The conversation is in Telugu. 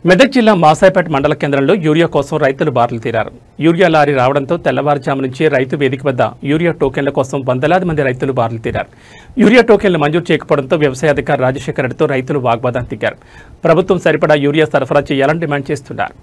మెదక్ జిల్లా మాసాయిపేట మండల కేంద్రంలో యూరియా కోసం రైతులు బారులు తీరారు. యూరియా లారీ రావడంతో తెల్లవారుజాము నుంచి రైతు వేదిక వద్ద యూరియా టోకెన్ల కోసం వందలాది మంది రైతులు బారులు తీరారు. యూరియా టోకెన్లు మంజూరు చేయకపోవడంతో వ్యవసాయ అధికారి రాజశేఖర్ రెడ్డితో రైతులు వాగ్వాదం దిగారు. ప్రభుత్వం సరిపడా యూరియా సరఫరా చేయాలని డిమాండ్ చేస్తున్నారు.